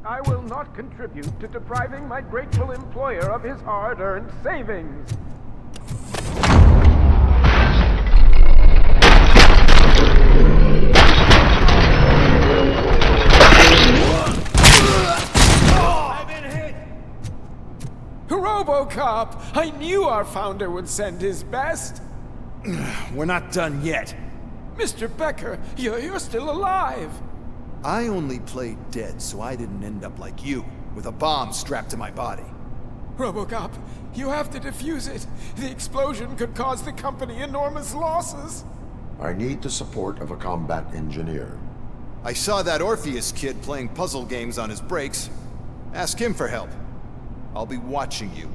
I will not contribute to depriving my grateful employer of his hard-earned savings. I've been hit! RoboCop! I knew our founder would send his best! We're not done yet. Mr. Becker, you're still alive! I only played dead so I didn't end up like you, with a bomb strapped to my body. RoboCop, you have to defuse it. The explosion could cause the company enormous losses. I need the support of a combat engineer. I saw that Orpheus kid playing puzzle games on his breaks. Ask him for help. I'll be watching you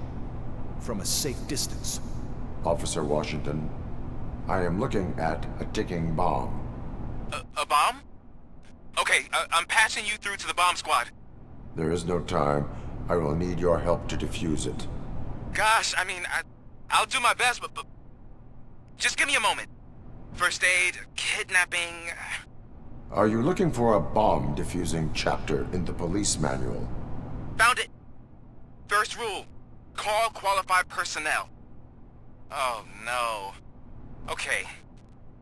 from a safe distance. Officer Washington, I am looking at a ticking bomb. A bomb? Okay, I'm passing you through to the bomb squad. There is no time. I will need your help to defuse it. Gosh, I mean, I'll do my best, but just give me a moment. First aid, kidnapping... Are you looking for a bomb defusing chapter in the police manual? Found it. First rule, call qualified personnel. Oh, no. Okay,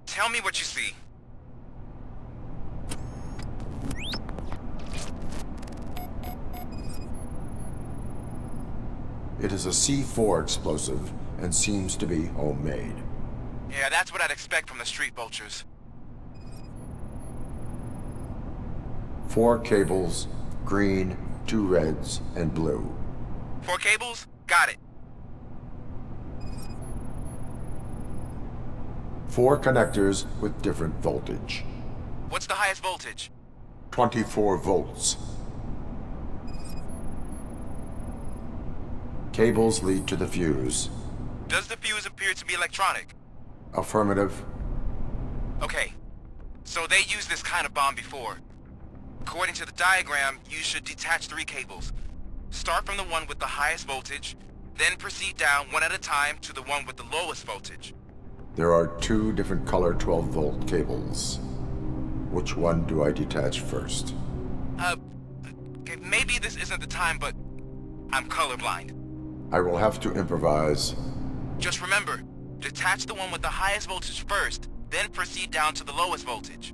tell me what you see. It is a C4 explosive and seems to be homemade. Yeah, that's what I'd expect from the street vultures. 4 cables, green, 2 reds, and blue. 4 cables? Got it. 4 connectors with different voltage. What's the highest voltage? 24 volts. Cables lead to the fuse. Does the fuse appear to be electronic? Affirmative. Okay, so they used this kind of bomb before. According to the diagram, you should detach 3 cables. Start from the one with the highest voltage, then proceed down one at a time to the one with the lowest voltage. There are 2 different color 12-volt cables. Which one do I detach first? Okay, maybe this isn't the time, but I'm colorblind. I will have to improvise. Just remember, detach the one with the highest voltage first, then proceed down to the lowest voltage.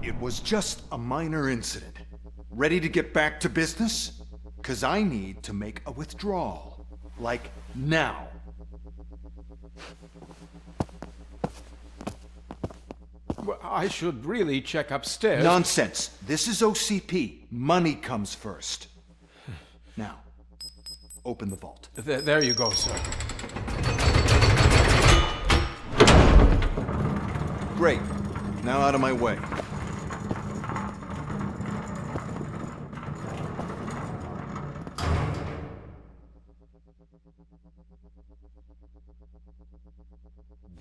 It was just a minor incident. Ready to get back to business? 'Cause I need to make a withdrawal. Like, now. Well, I should really check upstairs. Nonsense. This is OCP. Money comes first. Now, open the vault. There you go, sir. Great. Now out of my way.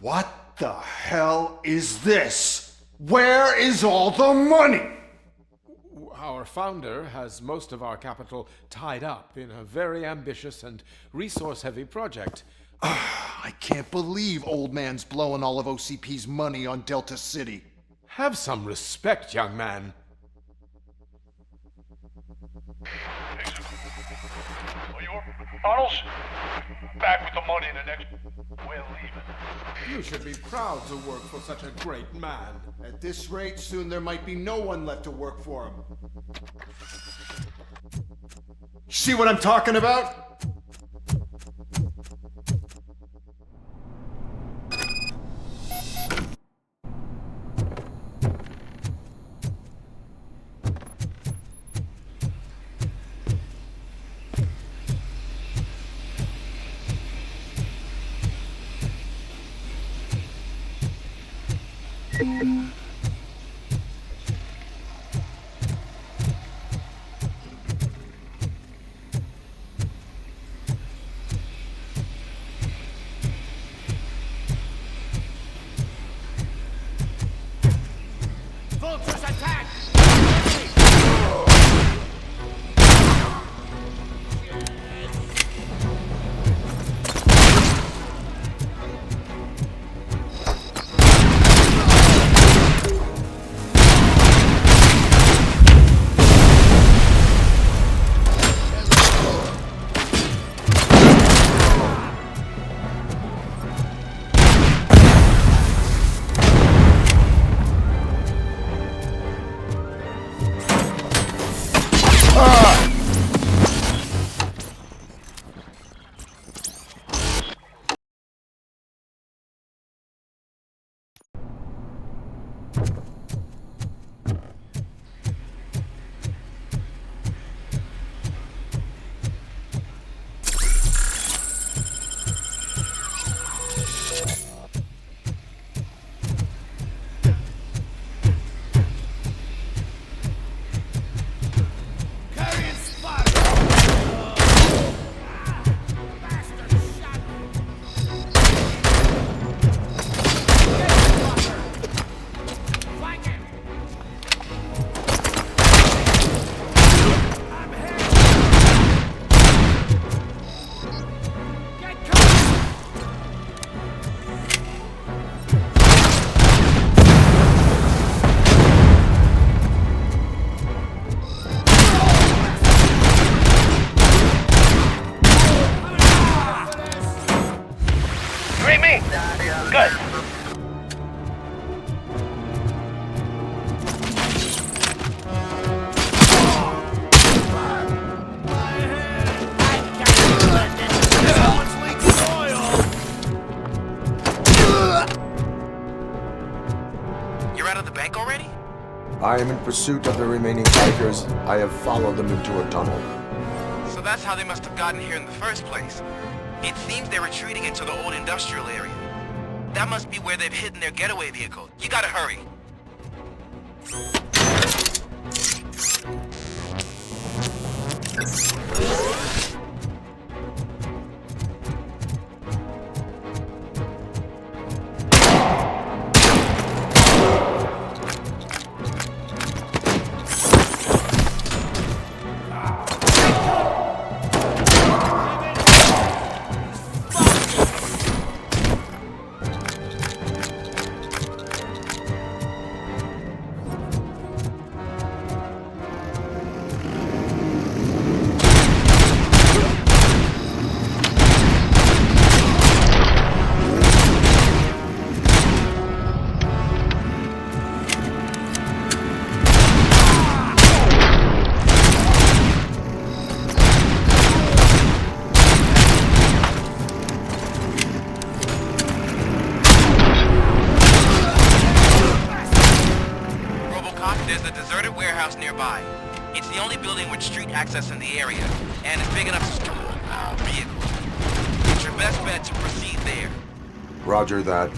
What the hell is this? Where is all the money? Our founder has most of our capital tied up in a very ambitious and resource-heavy project. I can't believe old man's blowing all of OCP's money on Delta City. Have some respect, young man. For your Arnold's back with the money in the next. We're leaving. You should be proud to work for such a great man. At this rate, soon there might be no one left to work for him. See what I'm talking about? I am in pursuit of the remaining bikers. I have followed them into a tunnel. So that's how they must have gotten here in the first place. It seems they're retreating into the old industrial area. That must be where they've hidden their getaway vehicle. You gotta hurry. Nearby. It's the only building with street access in the area, and it's big enough to store vehicles. It's your best bet to proceed there. Roger that.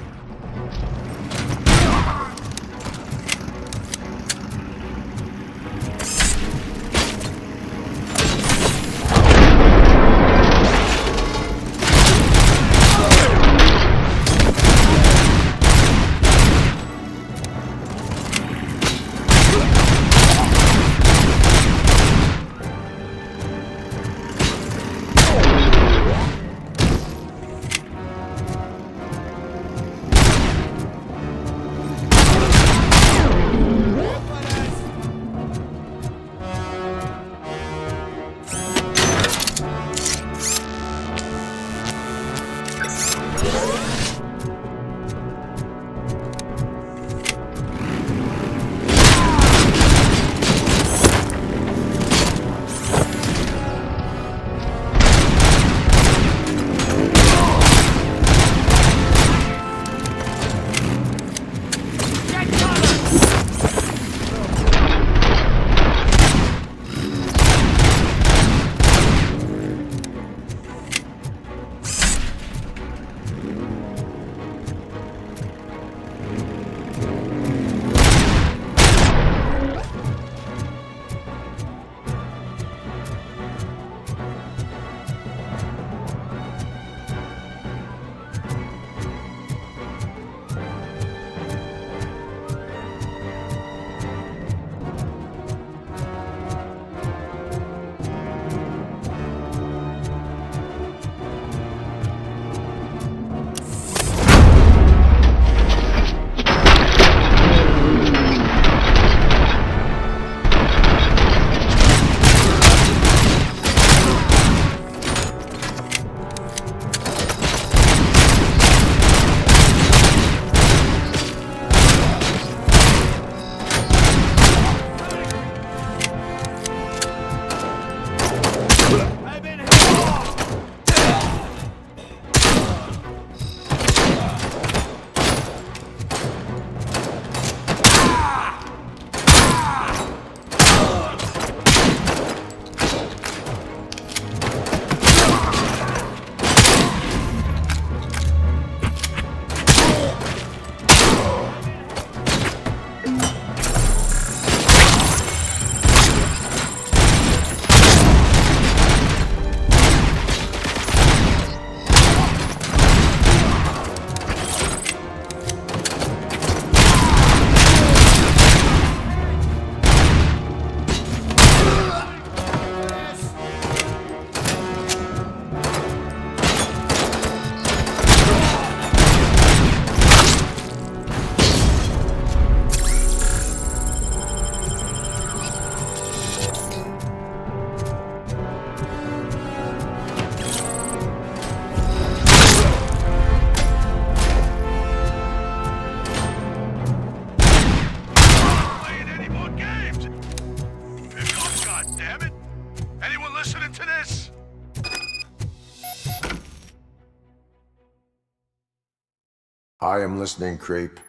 I am listening, Creep.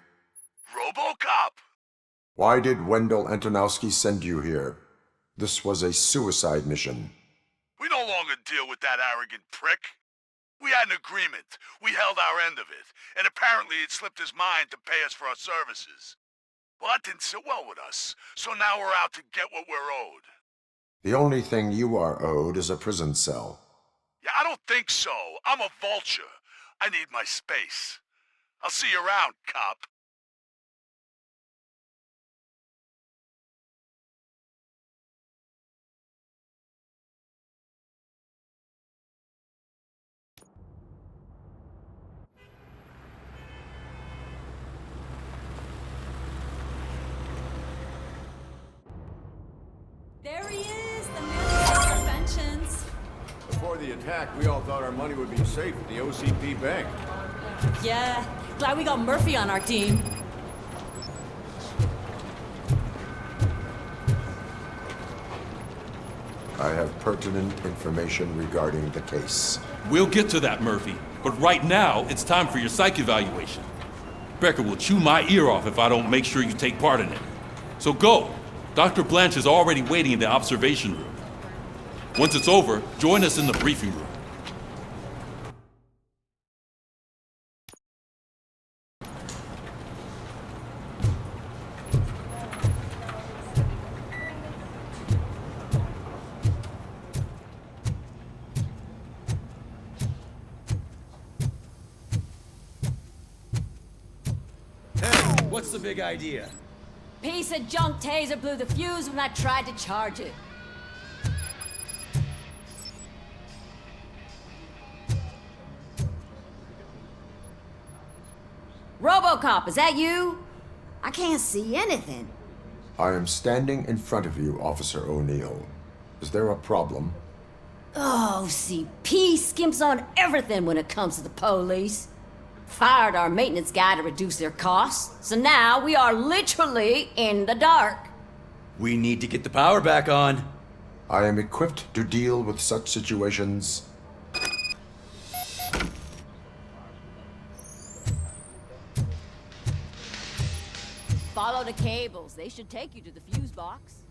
RoboCop! Why did Wendell Antonowski send you here? This was a suicide mission. We no longer deal with that arrogant prick. We had an agreement. We held our end of it. And apparently it slipped his mind to pay us for our services. Well, that didn't sit well with us. So now we're out to get what we're owed. The only thing you are owed is a prison cell. Yeah, I don't think so. I'm a vulture. I need my space. I'll see you around, cop. There he is, the man of interventions. Before the attack, we all thought our money would be safe at the OCP bank. Yeah, glad we got Murphy on our team. I have pertinent information regarding the case. We'll get to that, Murphy. But right now, it's time for your psych evaluation. Becker will chew my ear off if I don't make sure you take part in it. So go. Dr. Blanche is already waiting in the observation room. Once it's over, join us in the briefing room. What's the big idea? Piece of junk taser blew the fuse when I tried to charge it. RoboCop, is that you? I can't see anything. I am standing in front of you, Officer O'Neill. Is there a problem? Oh, CP skimps on everything when it comes to the police. Fired our maintenance guy to reduce their costs, so now we are literally in the dark. We need to get the power back on. I am equipped to deal with such situations. Follow the cables. They should take you to the fuse box.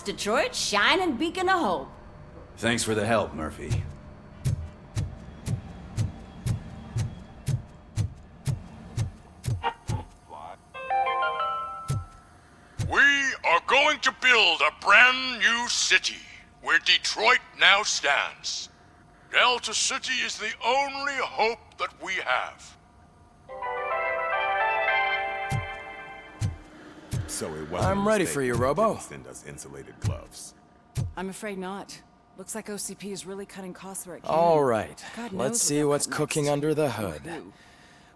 Detroit's shining beacon of hope. Thanks for the help, Murphy. We are going to build a brand new city where Detroit now stands. Delta City is the only hope that we have. So it wasn't I'm ready for you, Robo. Send us insulated gloves. I'm afraid not. Looks like OCP is really cutting costs where it can. All right, God knows let's see what what's they'll cut cooking next. under the hood. Who?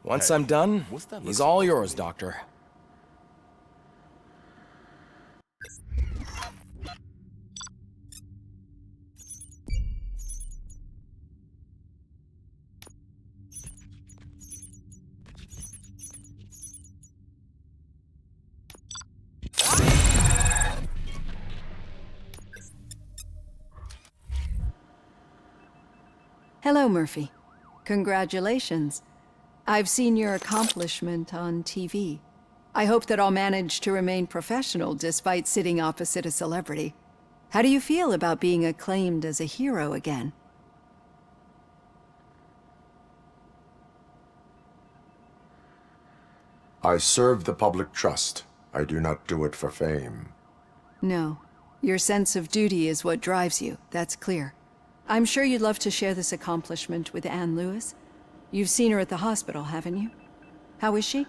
Once I'm done, what's that he's look all supposed yours, to be? Doctor. Hello, Murphy. Congratulations. I've seen your accomplishment on TV. I hope that I'll manage to remain professional despite sitting opposite a celebrity. How do you feel about being acclaimed as a hero again? I serve the public trust. I do not do it for fame. No. Your sense of duty is what drives you, that's clear. I'm sure you'd love to share this accomplishment with Anne Lewis. You've seen her at the hospital, haven't you? How is she?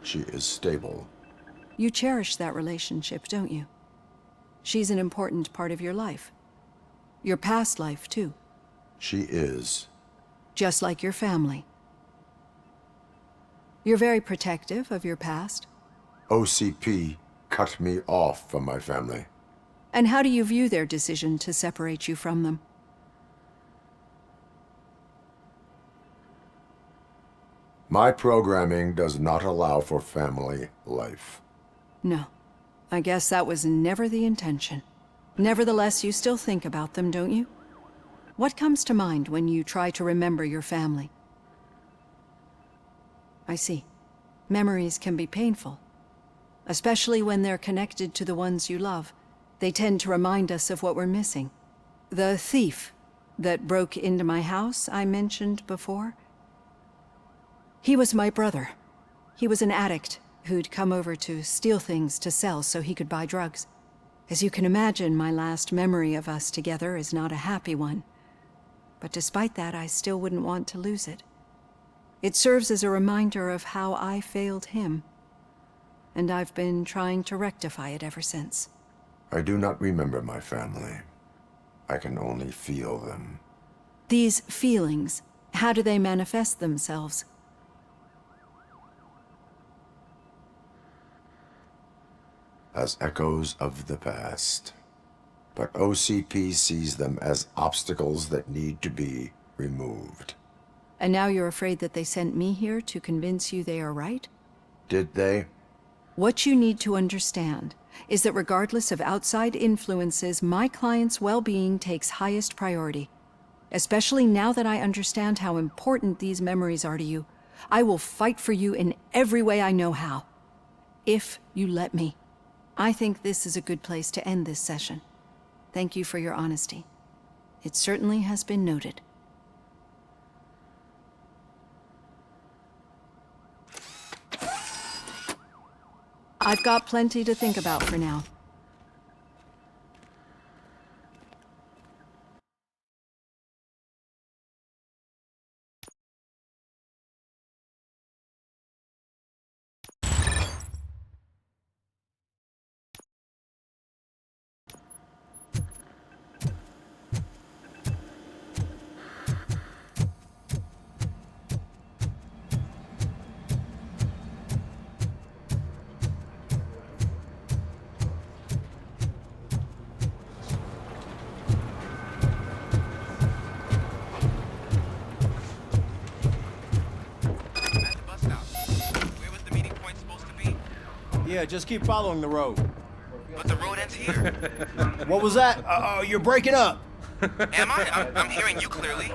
She is stable. You cherish that relationship, don't you? She's an important part of your life. Your past life, too. She is. Just like your family. You're very protective of your past. OCP cut me off from my family. And how do you view their decision to separate you from them? My programming does not allow for family life. No. I guess that was never the intention. Nevertheless, you still think about them, don't you? What comes to mind when you try to remember your family? I see. Memories can be painful. Especially when they're connected to the ones you love. They tend to remind us of what we're missing. The thief that broke into my house I mentioned before? He was my brother. He was an addict who'd come over to steal things to sell so he could buy drugs. As you can imagine, my last memory of us together is not a happy one. But despite that, I still wouldn't want to lose it. It serves as a reminder of how I failed him. And I've been trying to rectify it ever since. I do not remember my family. I can only feel them. These feelings, how do they manifest themselves? As echoes of the past. But OCP sees them as obstacles that need to be removed. And now you're afraid that they sent me here to convince you they are right? Did they? What you need to understand is that regardless of outside influences, my client's well-being takes highest priority. Especially now that I understand how important these memories are to you. I will fight for you in every way I know how. If you let me. I think this is a good place to end this session. Thank you for your honesty. It certainly has been noted. I've got plenty to think about for now. Yeah, just keep following the road. But the road ends here. What was that? Oh, you're breaking up. Am I? I'm hearing you clearly.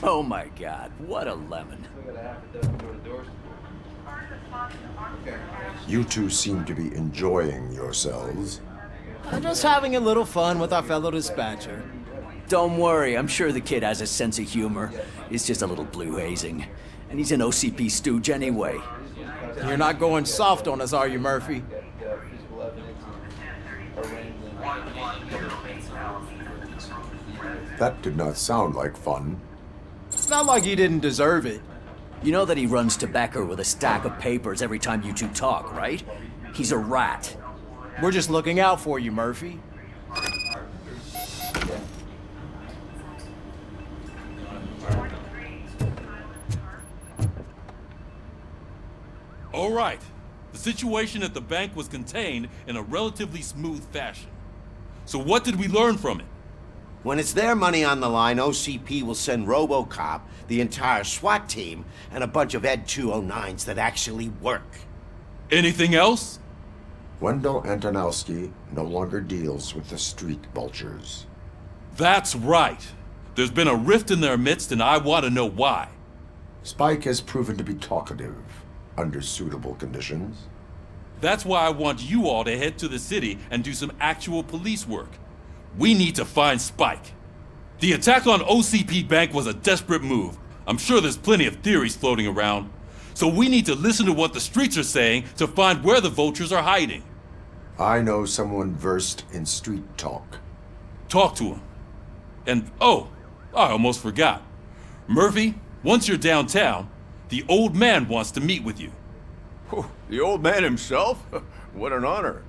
Oh my god, what a lemon. You two seem to be enjoying yourselves. Just having a little fun with our fellow dispatcher. Don't worry, I'm sure the kid has a sense of humor. It's just a little blue hazing. And he's an OCP stooge anyway. You're not going soft on us, are you, Murphy? That did not sound like fun. It's not like he didn't deserve it. You know that he runs to Becker with a stack of papers every time you two talk, right? He's a rat. We're just looking out for you, Murphy. All right. The situation at the bank was contained in a relatively smooth fashion. So what did we learn from it? When it's their money on the line, OCP will send RoboCop, the entire SWAT team, and a bunch of Ed 209s that actually work. Anything else? Wendell Antonowski no longer deals with the street vultures. That's right. There's been a rift in their midst, and I want to know why. Spike has proven to be talkative, under suitable conditions. That's why I want you all to head to the city and do some actual police work. We need to find Spike. The attack on OCP Bank was a desperate move. I'm sure there's plenty of theories floating around. So we need to listen to what the streets are saying to find where the vultures are hiding. I know someone versed in street talk. Talk to him. And oh, I almost forgot. Murphy, once you're downtown, the old man wants to meet with you. Oh, the old man himself? What an honor.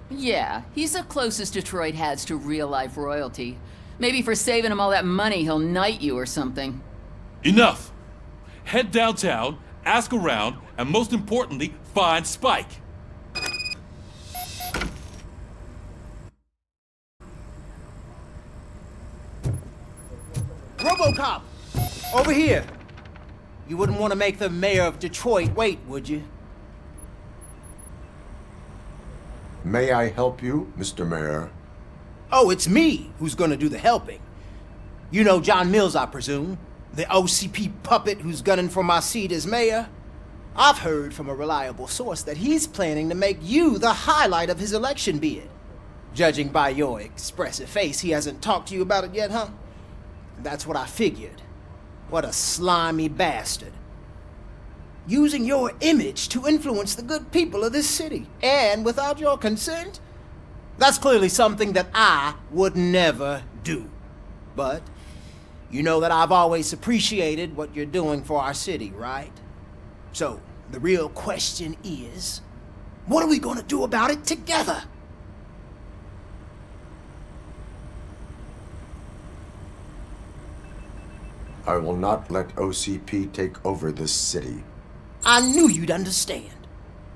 Yeah, he's the closest Detroit has to real-life royalty. Maybe for saving him all that money, he'll knight you or something. Enough! Head downtown, ask around, and most importantly, find Spike. RoboCop! Over here! You wouldn't want to make the mayor of Detroit wait, would you? May I help you, Mr. Mayor? Oh, it's me who's gonna do the helping. You know John Mills, I presume? The OCP puppet who's gunning for my seat as mayor? I've heard from a reliable source that he's planning to make you the highlight of his election bid. Judging by your expressive face, he hasn't talked to you about it yet, huh? That's what I figured. What a slimy bastard. Using your image to influence the good people of this city, and without your consent? That's clearly something that I would never do. But you know that I've always appreciated what you're doing for our city, right? So, the real question is, what are we gonna do about it together? I will not let OCP take over this city. I knew you'd understand.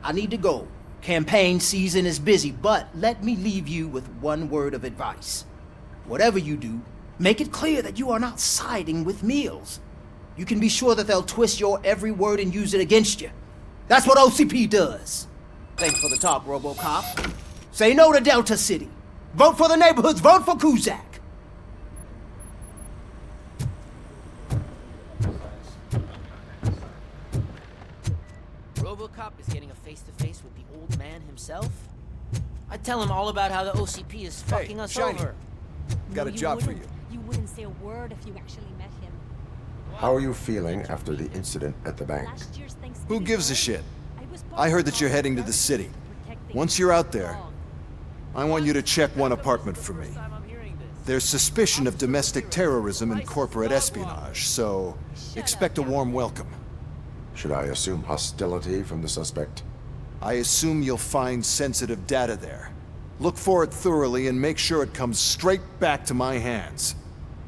I need to go. Campaign season is busy, but let me leave you with one word of advice. Whatever you do, make it clear that you are not siding with Mills. You can be sure that they'll twist your every word and use it against you. That's what OCP does. Thanks for the talk, RoboCop. Say no to Delta City. Vote for the neighborhoods. Vote for Kuzak. RoboCop is getting a face-to-face with the old man himself? I'd tell him all about how the OCP is fucking us Shiny. over. Got a job for you. You wouldn't say a word if you actually met him. How are you feeling after the incident at the bank? Who gives a shit? I heard that you're heading to the city. Once you're out there, I want you to check one apartment for me. There's suspicion of domestic terrorism and corporate espionage, so expect a warm welcome. Should I assume hostility from the suspect? I assume you'll find sensitive data there. Look for it thoroughly and make sure it comes straight back to my hands.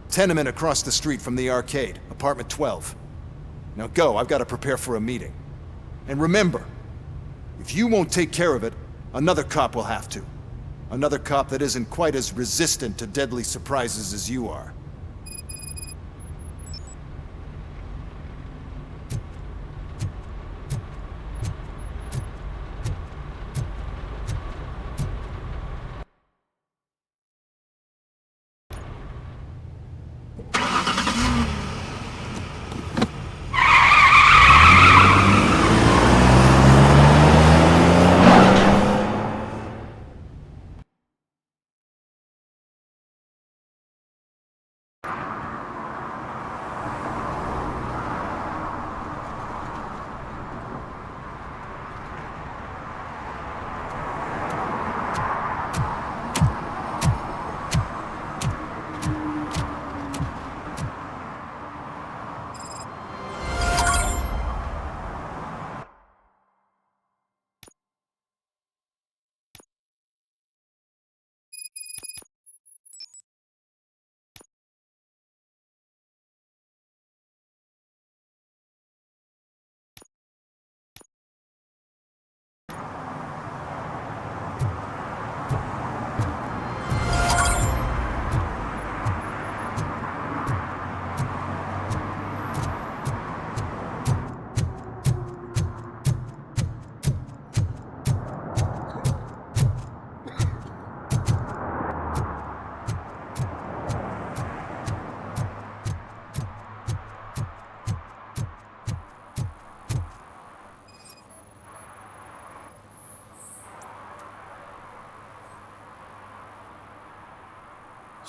Tenement across the street from the arcade, apartment 12. Now go, I've got to prepare for a meeting. And remember, if you won't take care of it, another cop will have to. Another cop that isn't quite as resistant to deadly surprises as you are.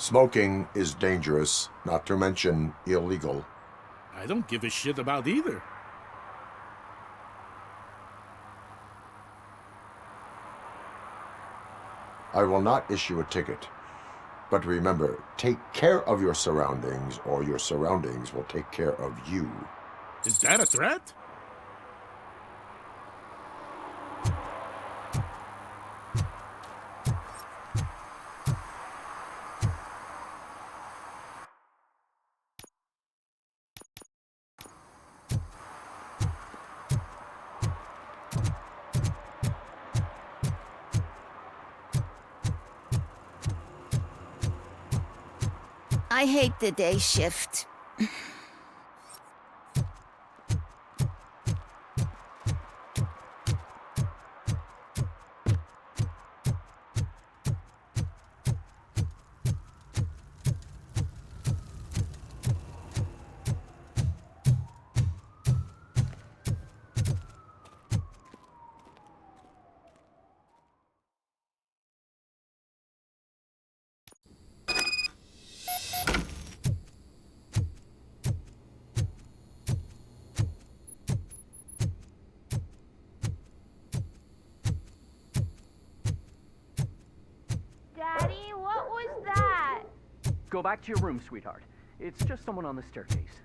Smoking is dangerous, not to mention illegal. I don't give a shit about either. I will not issue a ticket. But remember, take care of your surroundings, or your surroundings will take care of you. Is that a threat? I hate the day shift. Daddy, what was that? Go back to your room, sweetheart. It's just someone on the staircase.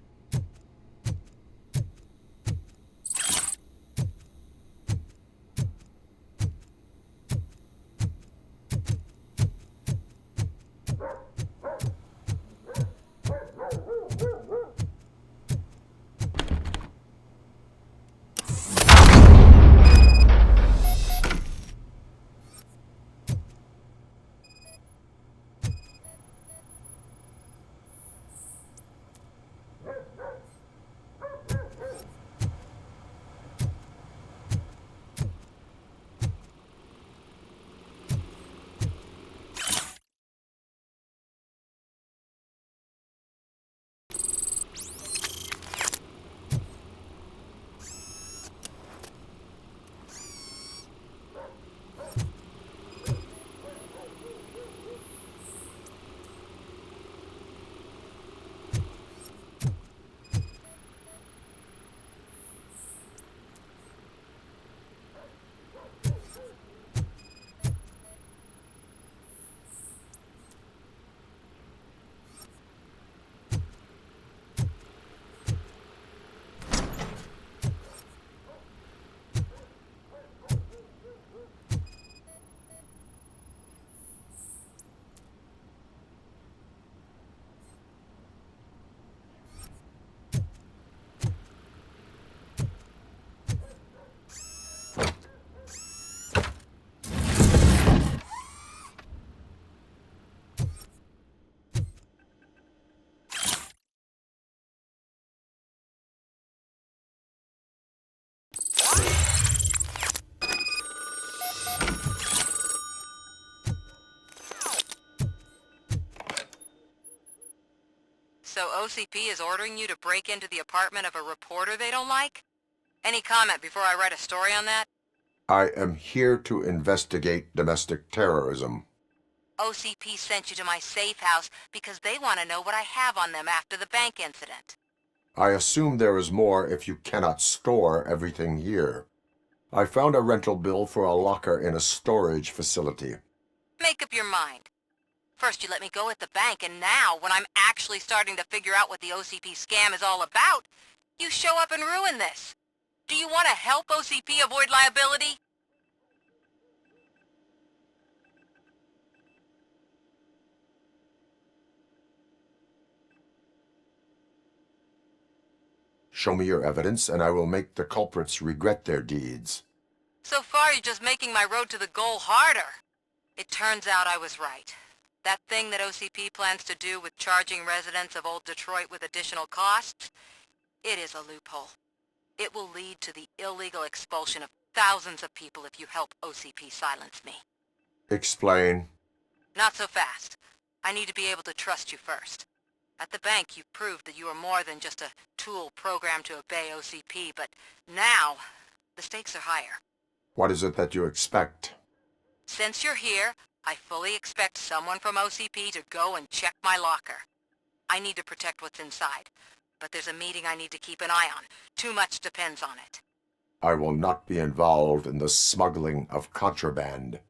So OCP is ordering you to break into the apartment of a reporter they don't like? Any comment before I write a story on that? I am here to investigate domestic terrorism. OCP sent you to my safe house because they want to know what I have on them after the bank incident. I assume there is more if you cannot store everything here. I found a rental bill for a locker in a storage facility. Make up your mind. First you let me go at the bank, and now, when I'm actually starting to figure out what the OCP scam is all about, you show up and ruin this. Do you want to help OCP avoid liability? Show me your evidence, and I will make the culprits regret their deeds. So far, you're just making my road to the goal harder. It turns out I was right. That thing that OCP plans to do with charging residents of Old Detroit with additional costs, it is a loophole. It will lead to the illegal expulsion of thousands of people if you help OCP silence me. Explain. Not so fast. I need to be able to trust you first. At the bank, you proved that you are more than just a tool programmed to obey OCP, but now, the stakes are higher. What is it that you expect? Since you're here, I fully expect someone from OCP to go and check my locker. I need to protect what's inside, but there's a meeting I need to keep an eye on. Too much depends on it. I will not be involved in the smuggling of contraband.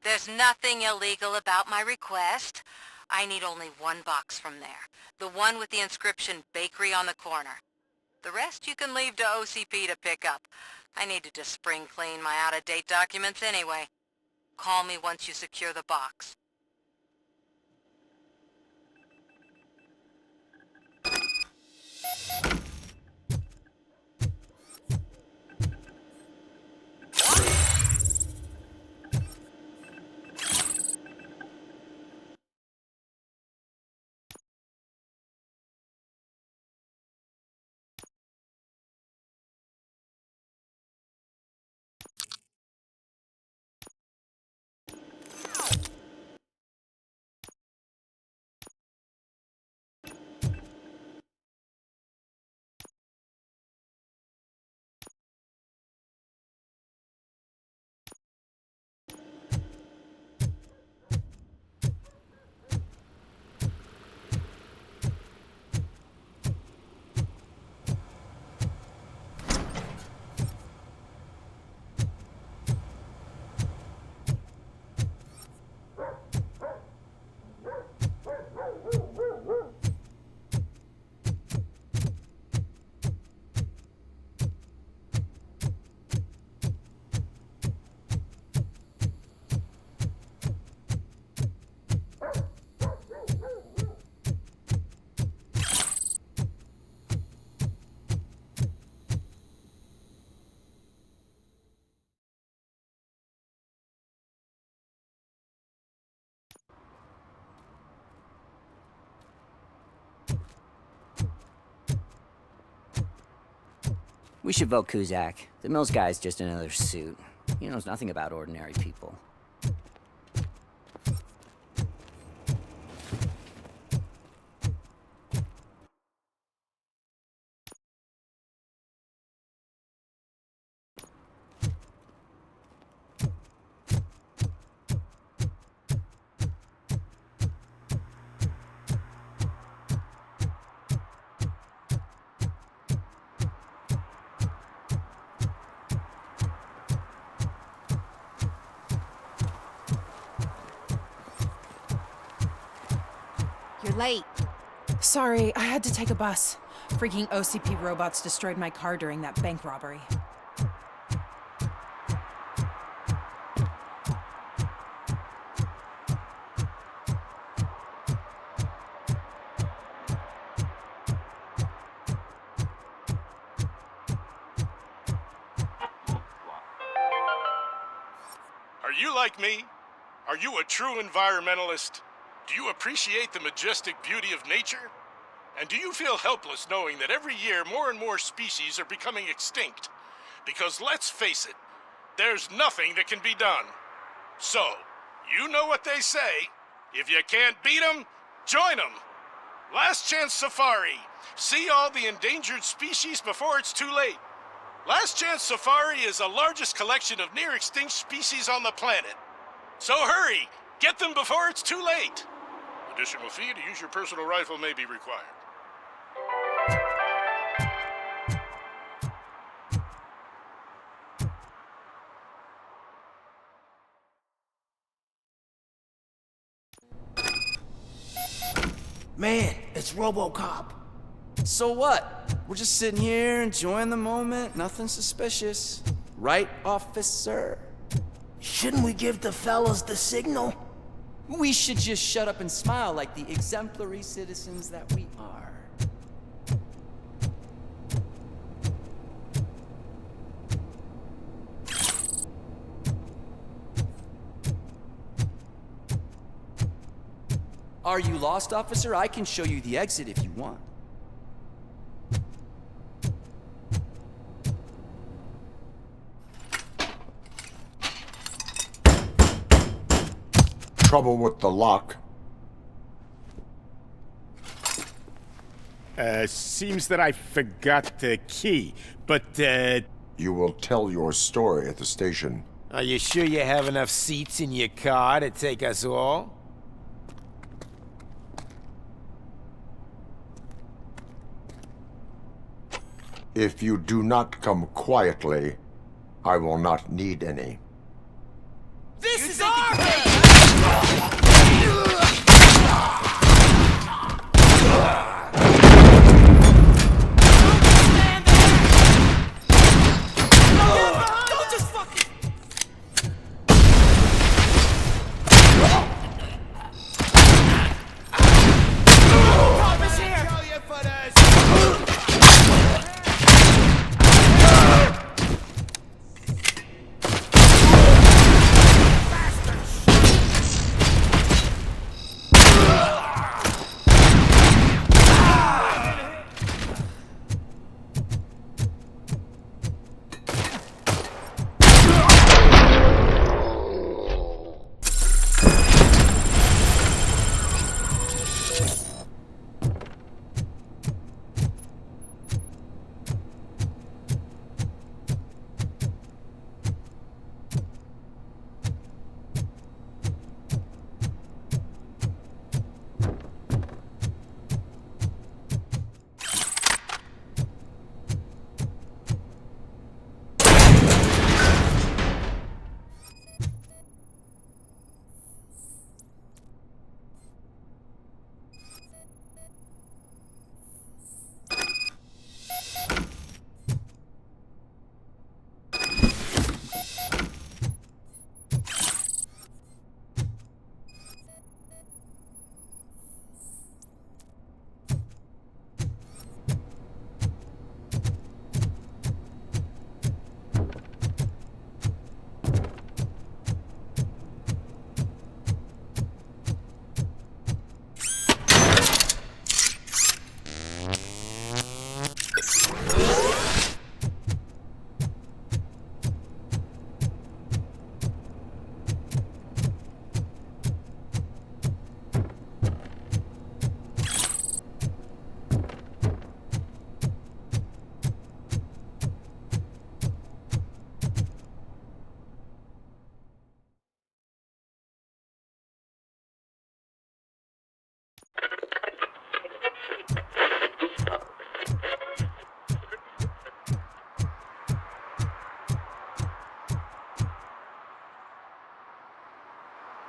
There's nothing illegal about my request. I need only one box from there. The one with the inscription Bakery on the corner. The rest you can leave to OCP to pick up. I need to just spring clean my out-of-date documents anyway. Call me once you secure the box. We should vote Kuzak. The Mills guy's just another suit. He knows nothing about ordinary people. Late. Sorry, I had to take a bus. Freaking OCP robots destroyed my car during that bank robbery. Are you like me? Are you a true environmentalist? Do you appreciate the majestic beauty of nature? And do you feel helpless knowing that every year more and more species are becoming extinct? Because let's face it, there's nothing that can be done. So, you know what they say. If you can't beat 'em, join 'em. Last Chance Safari. See all the endangered species before it's too late. Last Chance Safari is the largest collection of near-extinct species on the planet. So hurry, get them before it's too late. Additional fee to use your personal rifle may be required. Man, it's RoboCop. So what? We're just sitting here enjoying the moment, nothing suspicious. Right, officer? Shouldn't we give the fellas the signal? We should just shut up and smile like the exemplary citizens that we are. Are you lost, officer? I can show you the exit if you want. Trouble with the lock. Seems that I forgot the key, but, You will tell your story at the station. Are you sure you have enough seats in your car to take us all? If you do not come quietly, I will not need any. This is our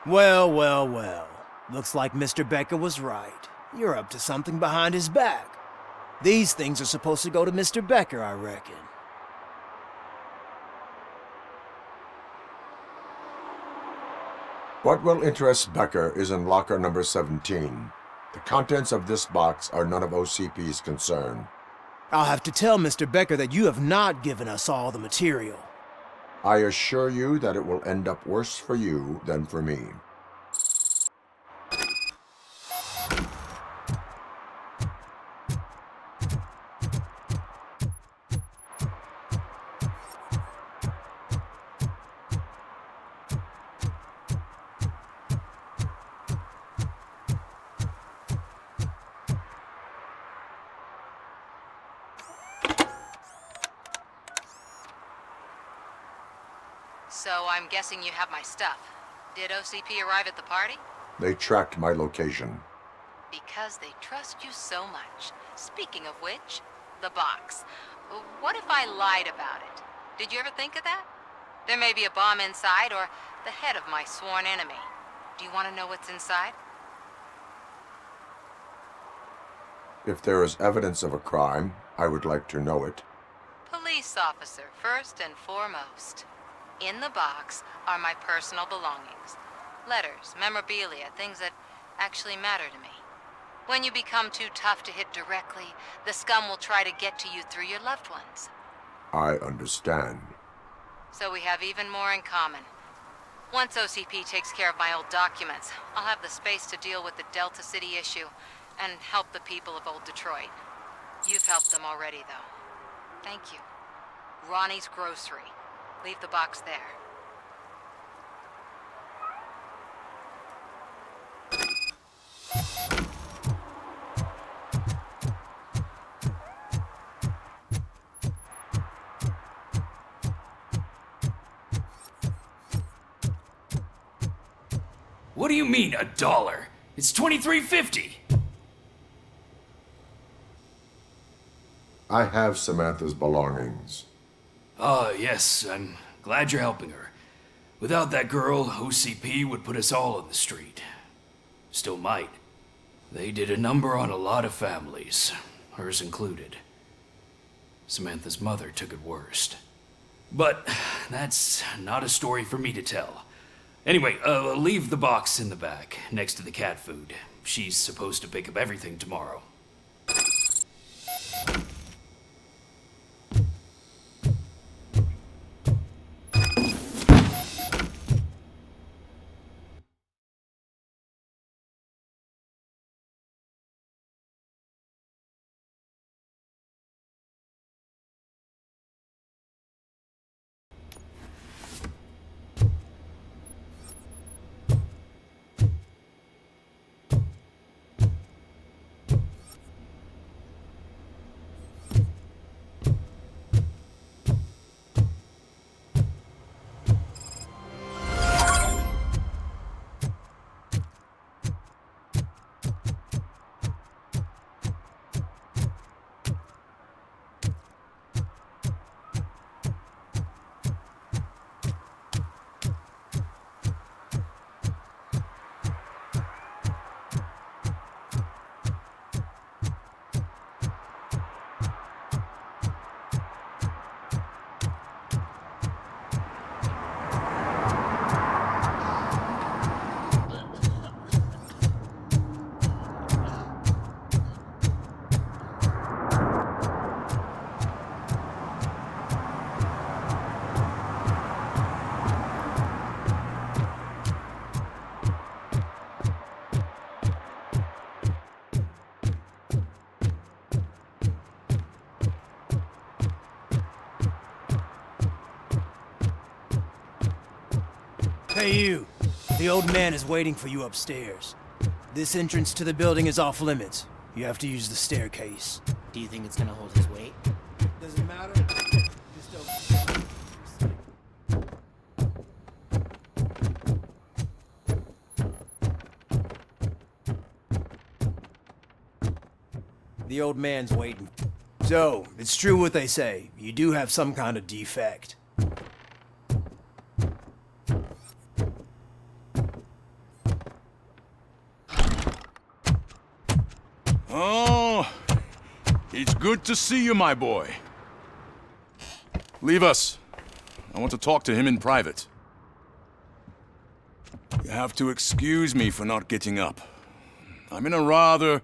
Well, well, well. Looks like Mr. Becker was right. You're up to something behind his back. These things are supposed to go to Mr. Becker, I reckon. What will interest Becker is in locker number 17. The contents of this box are none of OCP's concern. I'll have to tell Mr. Becker that you have not given us all the material. I assure you that it will end up worse for you than for me. So I'm guessing you have my stuff. Did OCP arrive at the party? They tracked my location. Because they trust you so much. Speaking of which, the box. What if I lied about it? Did you ever think of that? There may be a bomb inside or the head of my sworn enemy. Do you want to know what's inside? If there is evidence of a crime, I would like to know it. Police officer, first and foremost. In the box are my personal belongings. Letters, memorabilia, things that actually matter to me. When you become too tough to hit directly, the scum will try to get to you through your loved ones. I understand. So we have even more in common. Once OCP takes care of my old documents, I'll have the space to deal with the Delta City issue and help the people of Old Detroit. You've helped them already, though. Thank you. Ronnie's Grocery. Leave the box there. What do you mean, $1? It's $23.50. I have Samantha's belongings. Ah, yes, I'm glad you're helping her. Without that girl, OCP would put us all on the street. Still might. They did a number on a lot of families, hers included. Samantha's mother took it worst. But that's not a story for me to tell. Anyway, leave the box in the back, next to the cat food. She's supposed to pick up everything tomorrow. Hey you, the old man is waiting for you upstairs. This entrance to the building is off limits. You have to use the staircase. Do you think it's gonna hold his weight? Doesn't matter. Just The old man's waiting. So, it's true what they say. You do have some kind of defect. Oh, it's good to see you, my boy. Leave us. I want to talk to him in private. You have to excuse me for not getting up. I'm in a rather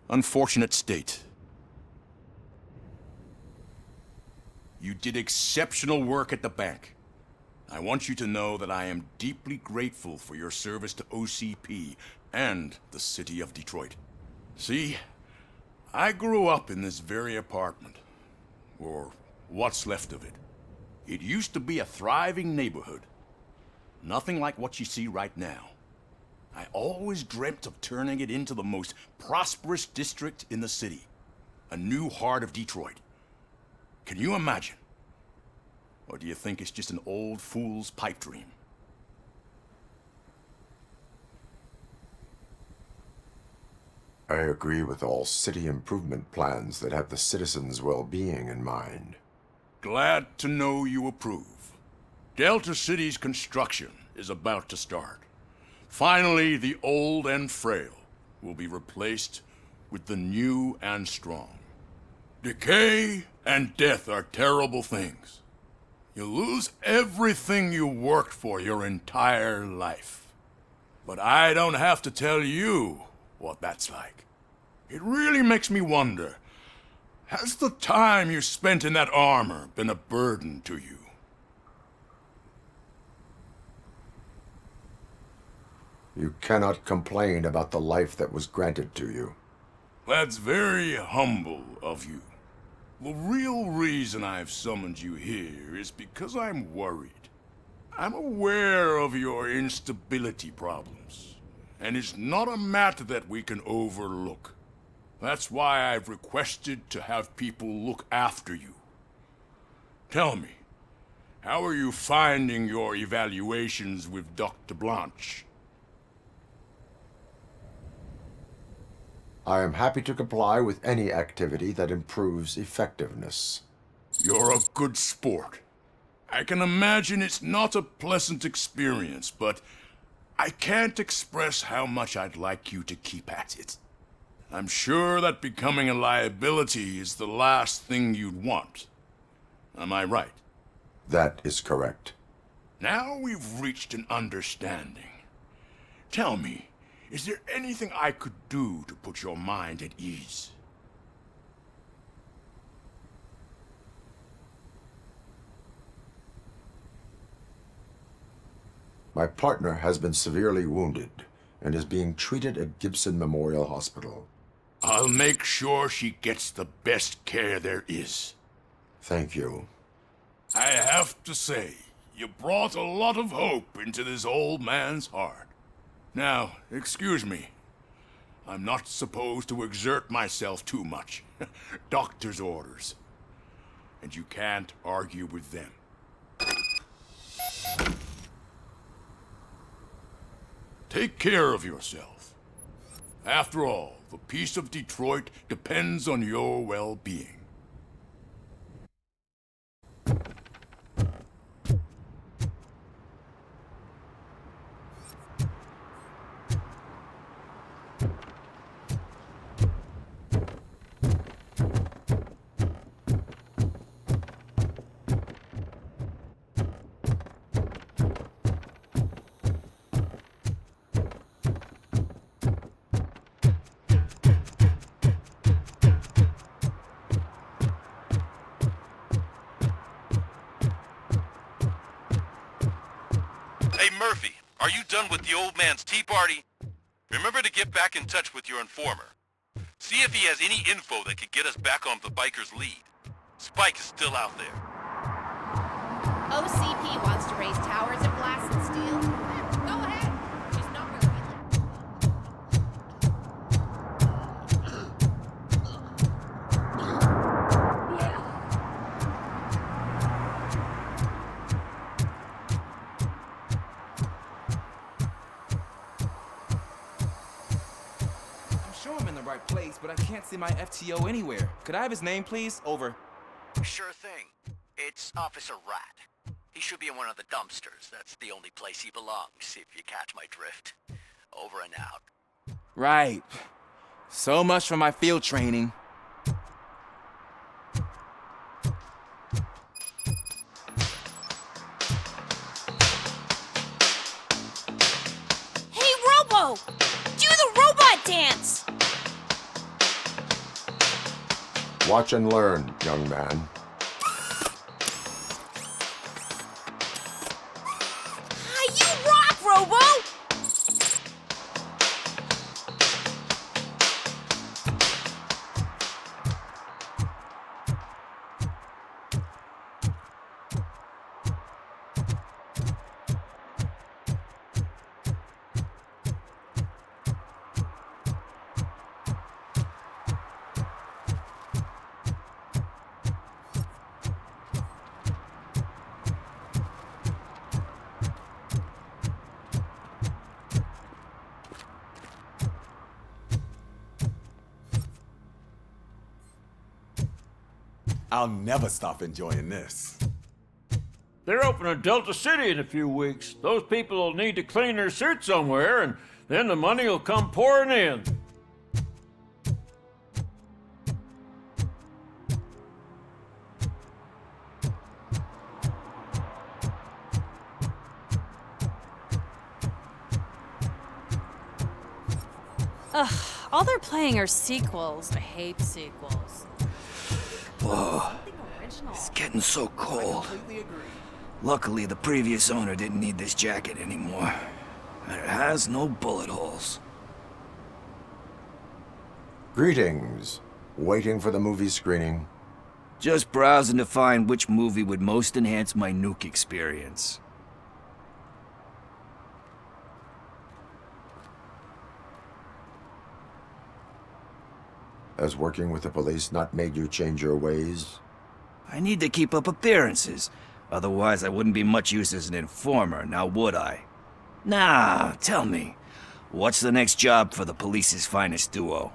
unfortunate state. You did exceptional work at the bank. I want you to know that I am deeply grateful for your service to OCP and the city of Detroit. See, I grew up in this very apartment, or what's left of it. It used to be a thriving neighborhood. Nothing like what you see right now. I always dreamt of turning it into the most prosperous district in the city. A new heart of Detroit. Can you imagine? Or do you think it's just an old fool's pipe dream? I agree with all city improvement plans that have the citizens' well-being in mind. Glad to know you approve. Delta City's construction is about to start. Finally, the old and frail will be replaced with the new and strong. Decay and death are terrible things. You lose everything you worked for your entire life. But I don't have to tell you what that's like. It really makes me wonder, has the time you spent in that armor been a burden to you? You cannot complain about the life that was granted to you. That's very humble of you. The real reason I've summoned you here is because I'm worried. I'm aware of your instability problems, and it's not a matter that we can overlook. That's why I've requested to have people look after you. Tell me, how are you finding your evaluations with Dr. Blanche? I am happy to comply with any activity that improves effectiveness. You're a good sport. I can imagine it's not a pleasant experience, but I can't express how much I'd like you to keep at it. I'm sure that becoming a liability is the last thing you'd want. Am I right? That is correct. Now we've reached an understanding. Tell me, is there anything I could do to put your mind at ease? My partner has been severely wounded and is being treated at Gibson Memorial Hospital. I'll make sure she gets the best care there is. Thank you. I have to say, you brought a lot of hope into this old man's heart. Now, excuse me. I'm not supposed to exert myself too much. Doctor's orders. And you can't argue with them. Take care of yourself. After all, the peace of Detroit depends on your well-being. Hey, Murphy, are you done with the old man's tea party? Remember to get back in touch with your informer. See if he has any info that could get us back on the biker's lead. Spike is still out there. OCP wants to raise towers of glass and steel. Go ahead. She's not revealing. Right place, but I can't see my FTO anywhere. Could I have his name, please? Over. Sure thing. It's Officer Rat. He should be in one of the dumpsters. That's the only place he belongs, if you catch my drift. Over and out. Right. So much for my field training. Hey, Robo! Do the robot dance! Watch and learn, young man. You rock, Robo! I'll never stop enjoying this. They're opening Delta City in a few weeks. Those people will need to clean their suits somewhere, and then the money will come pouring in. Ugh, all they're playing are sequels. I hate sequels. Whoa, it's getting so cold. Luckily, the previous owner didn't need this jacket anymore. And it has no bullet holes. Greetings. Waiting for the movie screening? Just browsing to find which movie would most enhance my nuke experience. Has working with the police not made you change your ways? I need to keep up appearances. Otherwise, I wouldn't be much use as an informer, now would I? Nah, tell me. What's the next job for the police's finest duo?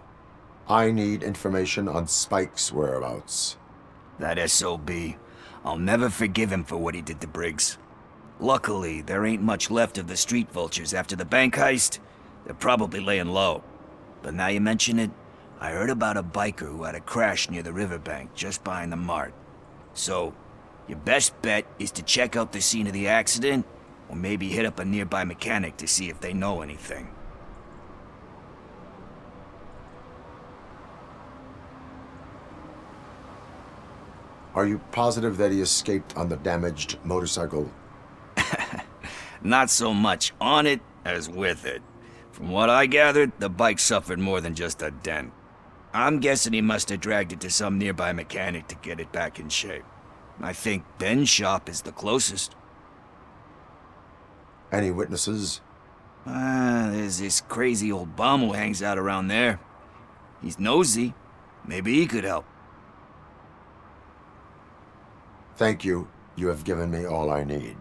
I need information on Spike's whereabouts. That SOB. I'll never forgive him for what he did to Briggs. Luckily, there ain't much left of the street vultures after the bank heist. They're probably laying low. But now you mention it, I heard about a biker who had a crash near the riverbank just behind the mart. So, your best bet is to check out the scene of the accident, or maybe hit up a nearby mechanic to see if they know anything. Are you positive that he escaped on the damaged motorcycle? Not so much on it as with it. From what I gathered, the bike suffered more than just a dent. I'm guessing he must have dragged it to some nearby mechanic to get it back in shape. I think Ben's shop is the closest. Any witnesses? There's this crazy old bum who hangs out around there. He's nosy. Maybe he could help. Thank you. You have given me all I need.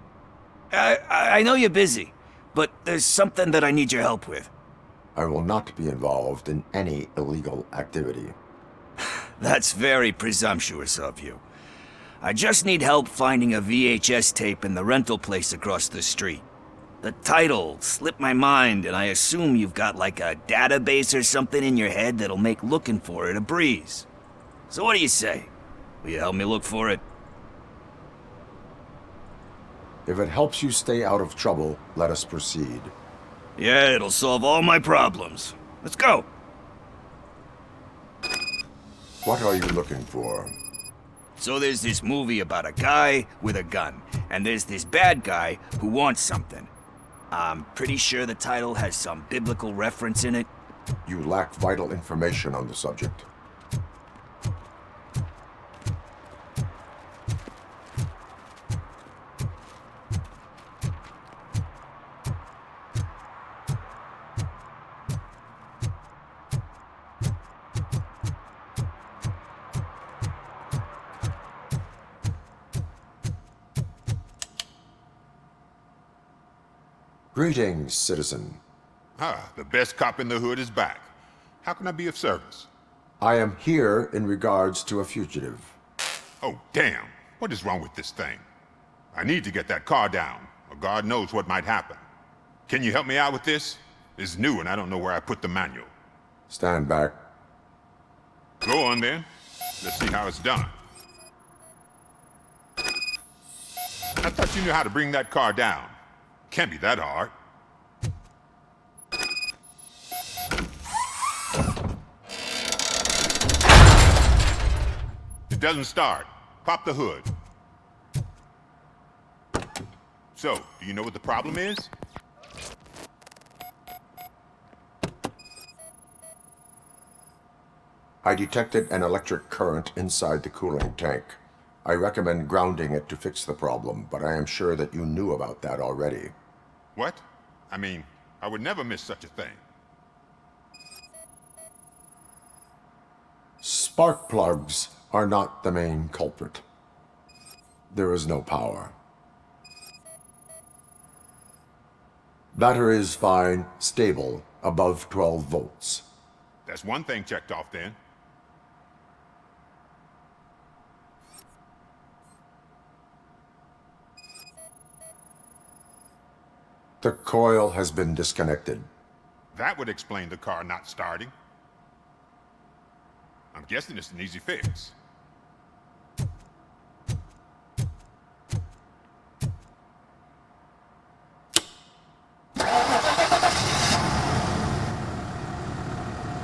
I know you're busy, but there's something that I need your help with. I will not be involved in any illegal activity. That's very presumptuous of you. I just need help finding a VHS tape in the rental place across the street. The title slipped my mind, and I assume you've got like a database or something in your head that'll make looking for it a breeze. So what do you say? Will you help me look for it? If it helps you stay out of trouble, let us proceed. Yeah, it'll solve all my problems. Let's go. What are you looking for? So there's this movie about a guy with a gun, and there's this bad guy who wants something. I'm pretty sure the title has some biblical reference in it. You lack vital information on the subject. Greetings, citizen. The best cop in the hood is back. How can I be of service? I am here in regards to a fugitive. Oh, damn. What is wrong with this thing? I need to get that car down, or God knows what might happen. Can you help me out with this? It's new and I don't know where I put the manual. Stand back. Go on then. Let's see how it's done. I thought you knew how to bring that car down. Can't be that hard. It doesn't start. Pop the hood. So, do you know what the problem is? I detected an electric current inside the cooling tank. I recommend grounding it to fix the problem, but I am sure that you knew about that already. What? I mean, I would never miss such a thing. Spark plugs are not the main culprit. There is no power. Battery is fine, stable, above 12 volts. That's one thing checked off then. The coil has been disconnected. That would explain the car not starting. I'm guessing it's an easy fix.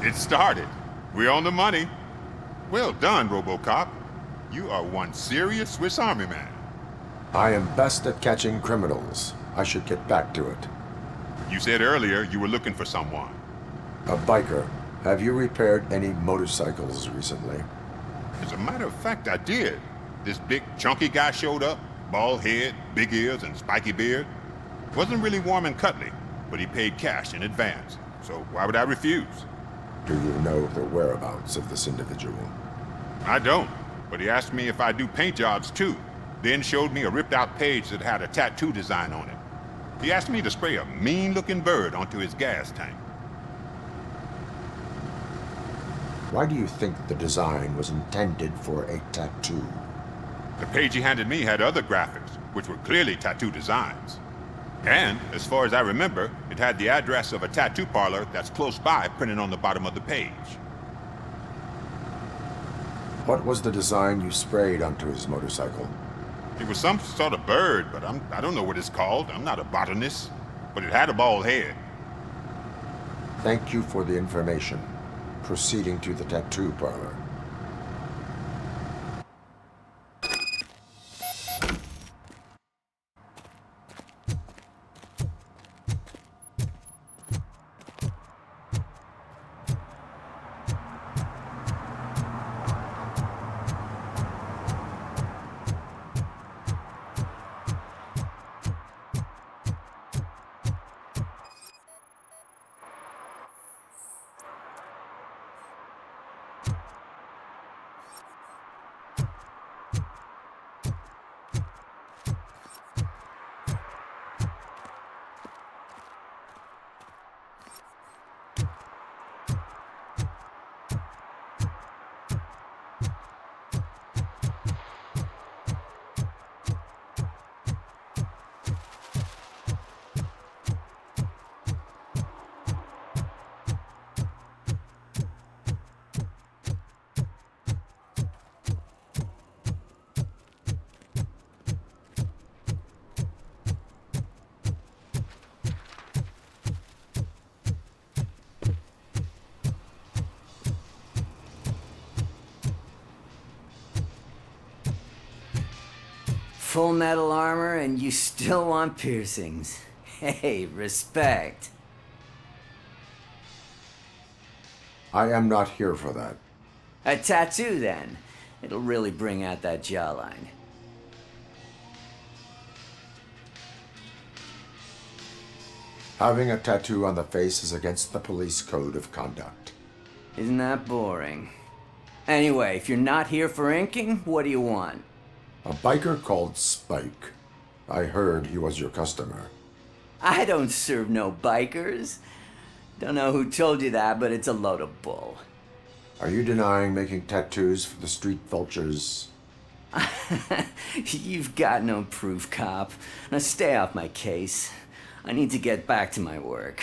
It started. We're on the money. Well done, RoboCop. You are one serious Swiss Army man. I am best at catching criminals. I should get back to it. You said earlier you were looking for someone. A biker. Have you repaired any motorcycles recently? As a matter of fact, I did. This big, chunky guy showed up. Bald head, big ears, and spiky beard. Wasn't really warm and cuddly, but he paid cash in advance. So why would I refuse? Do you know the whereabouts of this individual? I don't, but he asked me if I do paint jobs too. Then showed me a ripped-out page that had a tattoo design on it. He asked me to spray a mean-looking bird onto his gas tank. Why do you think the design was intended for a tattoo? The page he handed me had other graphics, which were clearly tattoo designs. And, as far as I remember, it had the address of a tattoo parlor that's close by printed on the bottom of the page. What was the design you sprayed onto his motorcycle? It was some sort of bird, but I don't know what it's called. I'm not a botanist. But it had a bald head. Thank you for the information. Proceeding to the tattoo parlor. Full metal armor and you still want piercings. Hey, respect. I am not here for that. A tattoo, then. It'll really bring out that jawline. Having a tattoo on the face is against the police code of conduct. Isn't that boring? Anyway, if you're not here for inking, what do you want? A biker called Spike. I heard he was your customer. I don't serve no bikers. Don't know who told you that, but it's a load of bull. Are you denying making tattoos for the street vultures? You've got no proof, cop. Now stay off my case. I need to get back to my work.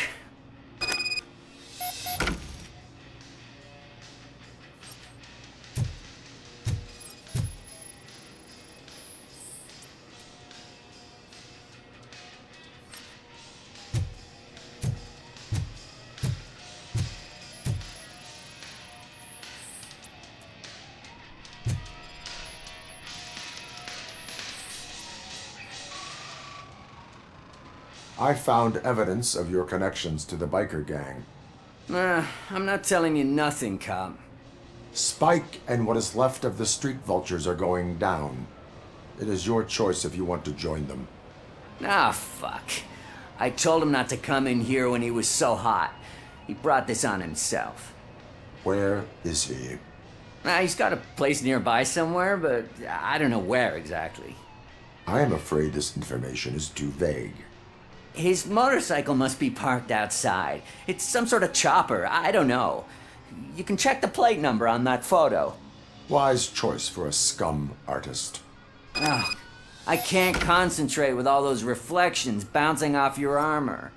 I found evidence of your connections to the biker gang. I'm not telling you nothing, cop. Spike and what is left of the street vultures are going down. It is your choice if you want to join them. Ah, fuck. I told him not to come in here when he was so hot. He brought this on himself. Where is he? He's got a place nearby somewhere, but I don't know where exactly. I am afraid this information is too vague. His motorcycle must be parked outside. It's some sort of chopper. I don't know. You can check the plate number on that photo. Wise choice for a scum artist. Oh, I can't concentrate with all those reflections bouncing off your armor.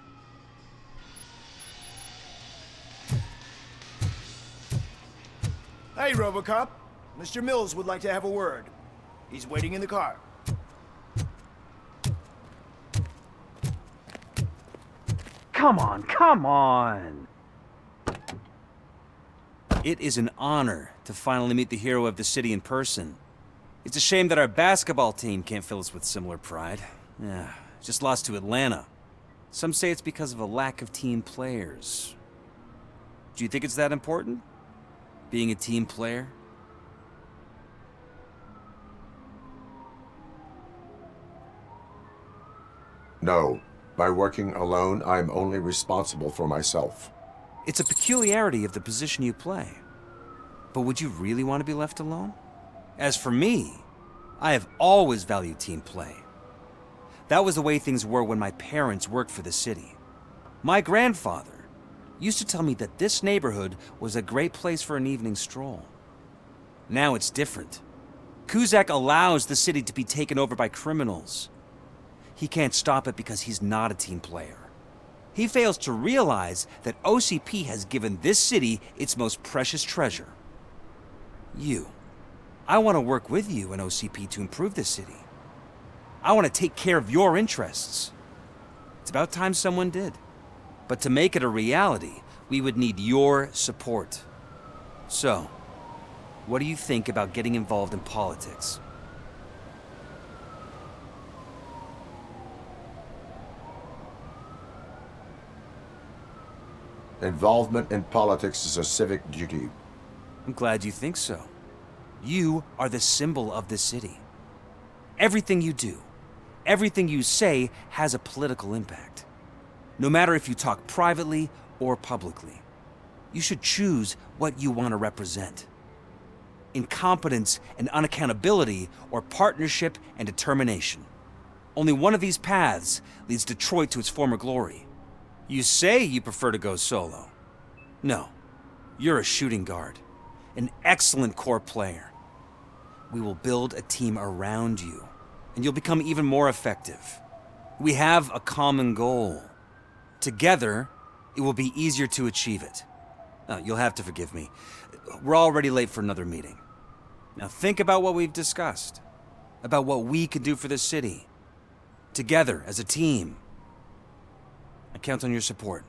Hey, RoboCop. Mr. Mills would like to have a word. He's waiting in the car. Come on, come on! It is an honor to finally meet the hero of the city in person. It's a shame that our basketball team can't fill us with similar pride. Yeah, just lost to Atlanta. Some say it's because of a lack of team players. Do you think it's that important? Being a team player? No. By working alone, I'm only responsible for myself. It's a peculiarity of the position you play. But would you really want to be left alone? As for me, I have always valued team play. That was the way things were when my parents worked for the city. My grandfather used to tell me that this neighborhood was a great place for an evening stroll. Now it's different. Cusack allows the city to be taken over by criminals. He can't stop it because he's not a team player. He fails to realize that OCP has given this city its most precious treasure. You. I want to work with you and OCP to improve this city. I want to take care of your interests. It's about time someone did. But to make it a reality, we would need your support. So, what do you think about getting involved in politics? Involvement in politics is a civic duty. I'm glad you think so. You are the symbol of the city. Everything you do, everything you say has a political impact. No matter if you talk privately or publicly. You should choose what you want to represent. Incompetence and unaccountability, or partnership and determination. Only one of these paths leads Detroit to its former glory. You say you prefer to go solo. No, you're a shooting guard, an excellent core player. We will build a team around you, and you'll become even more effective. We have a common goal. Together, it will be easier to achieve it. You'll have to forgive me. We're already late for another meeting. Now think about what we've discussed, about what we can do for this city. Together, as a team. I count on your support.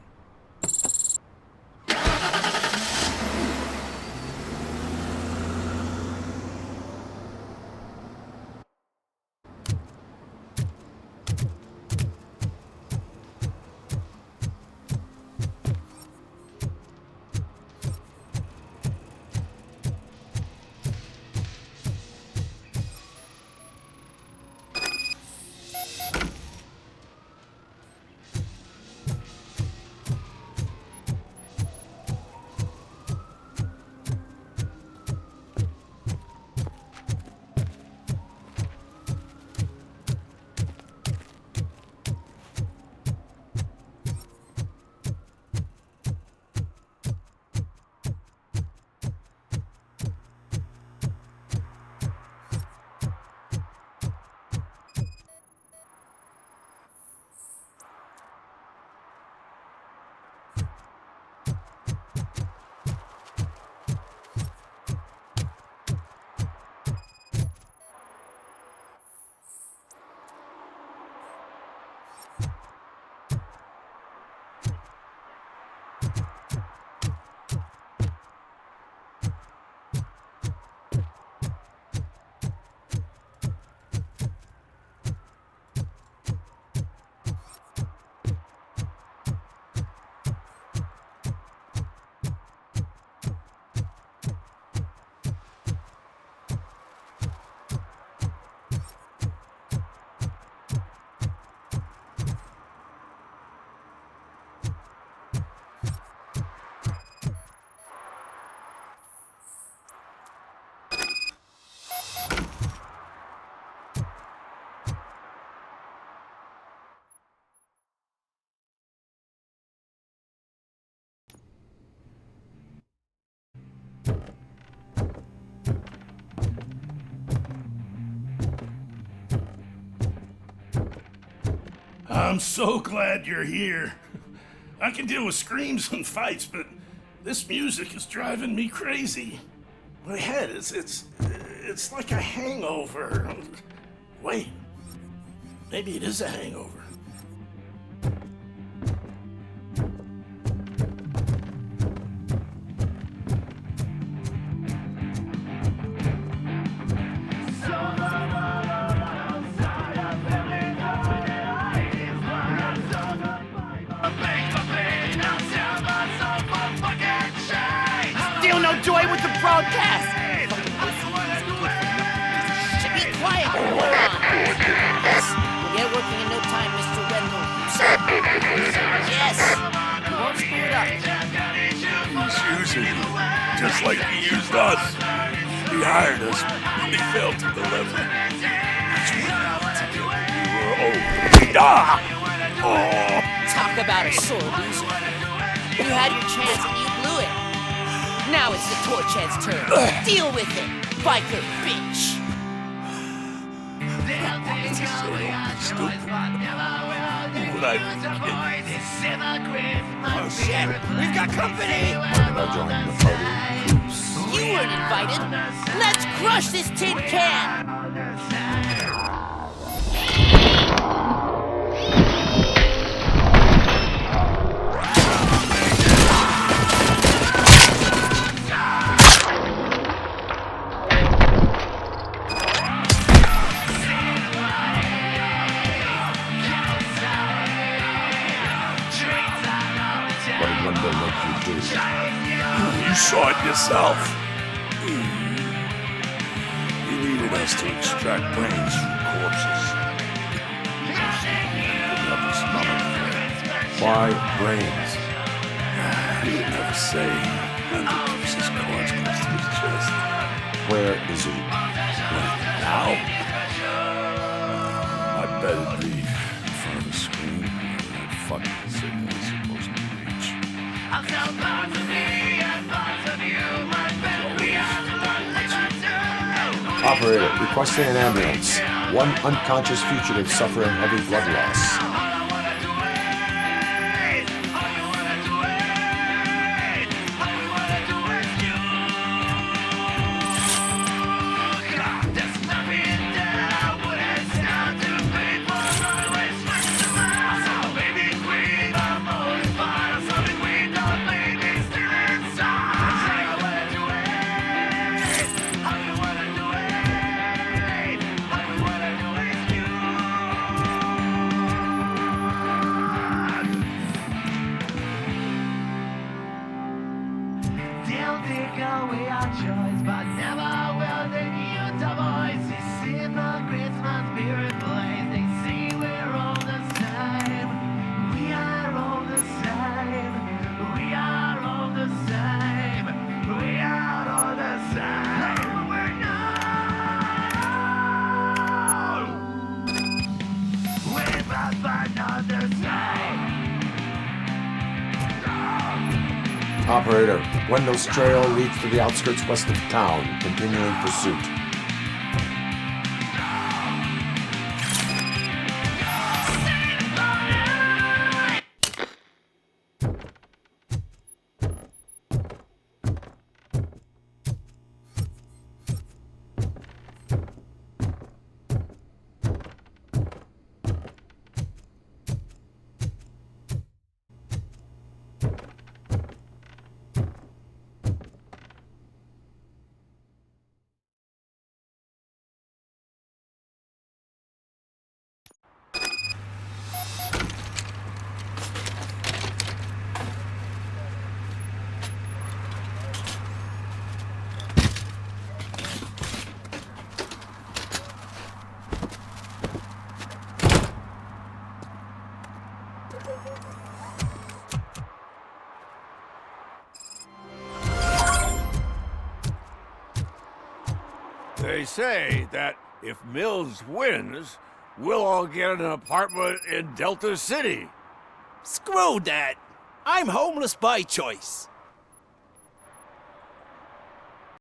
I'm so glad you're here. I can deal with screams and fights, but this music is driving me crazy. My head it's like a hangover. Wait, maybe it is a hangover. Still no joy with the broadcast! Should be quiet! Yes, we'll get working in no time, Mr. Wendell. Yes! We won't screw it up. He's using you, just like he used us. He hired us, and he failed to deliver. That's when we were old. Oh! Talk about a sore loser. You had your chance and you blew it. Now it's the Torchhead's turn. Deal with it, biker bitch. Oh shit, we've got company! You weren't invited. Let's crush this tin can! You saw it yourself. You needed us to extract brains from corpses. Why brains? He would never say, and he keeps his cards close to his chest. Where is he? Right now? I bet it'd be in front of a screen where that fucking signal is supposed to reach. I'll tell parts of me and parts of you, my bet we are the ones they must do. Operator, requesting an ambulance. One unconscious fugitive suffering heavy blood loss. Operator, Wendell's trail leads to the outskirts west of town, continuing pursuit. They say that if Mills wins, we'll all get an apartment in Delta City. Screw that! I'm homeless by choice.